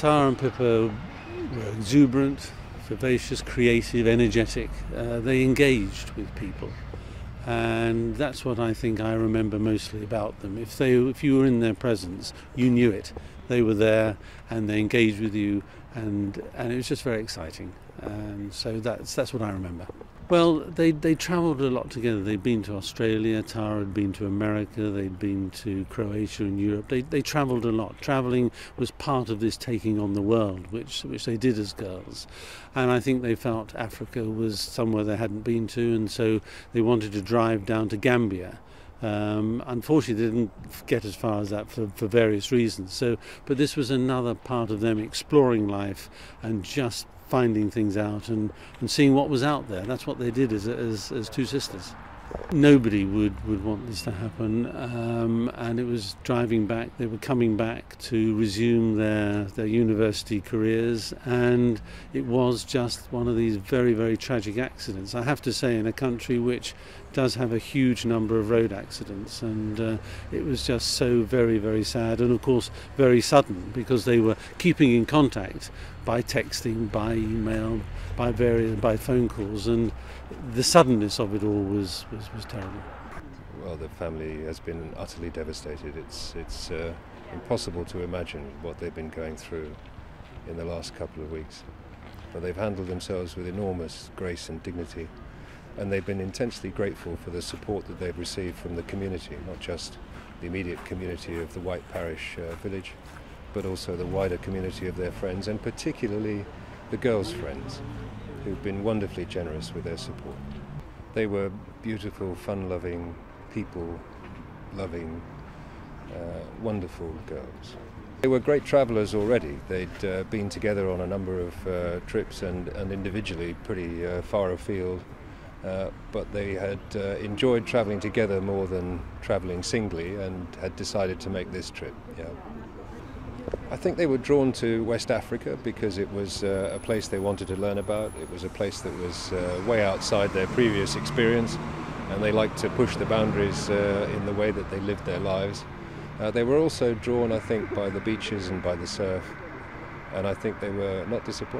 Tara and Pippa were exuberant, vivacious, creative, energetic. They engaged with people, and that's what I think I remember mostly about them. If you were in their presence, you knew it. They were there, and they engaged with you, and it was just very exciting. And so that's what I remember. Well, they travelled a lot together. They'd been to Australia, Tara had been to America, they'd been to Croatia and Europe. They travelled a lot. Travelling was part of this taking on the world, which they did as girls. And I think they felt Africa was somewhere they hadn't been to, and so they wanted to drive down to Gambia. Unfortunately, they didn't get as far as that for various reasons. But this was another part of them exploring life and just finding things out and seeing what was out there. That's what they did as two sisters. Nobody would want this to happen, and it was driving back. They were coming back to resume their university careers, and it was just one of these very, very tragic accidents. I have to say, in a country which does have a huge number of road accidents, and it was just so very, very sad, and of course very sudden, because they were keeping in contact by texting, by email, by phone calls, and the suddenness of it all was terrible. Well, the family has been utterly devastated. It's impossible to imagine what they've been going through in the last couple of weeks. But they've handled themselves with enormous grace and dignity, and they've been intensely grateful for the support that they've received from the community, not just the immediate community of the Whiteparish village, but also the wider community of their friends, and particularly the girls' friends, who've been wonderfully generous with their support. They were beautiful, fun-loving, people-loving, wonderful girls. They were great travellers already. They'd been together on a number of trips and individually pretty far afield, but they had enjoyed travelling together more than travelling singly, and had decided to make this trip. Yeah. I think they were drawn to West Africa because it was a place they wanted to learn about. It was a place that was way outside their previous experience, and they liked to push the boundaries in the way that they lived their lives. They were also drawn, I think, by the beaches and by the surf, and I think they were not disappointed.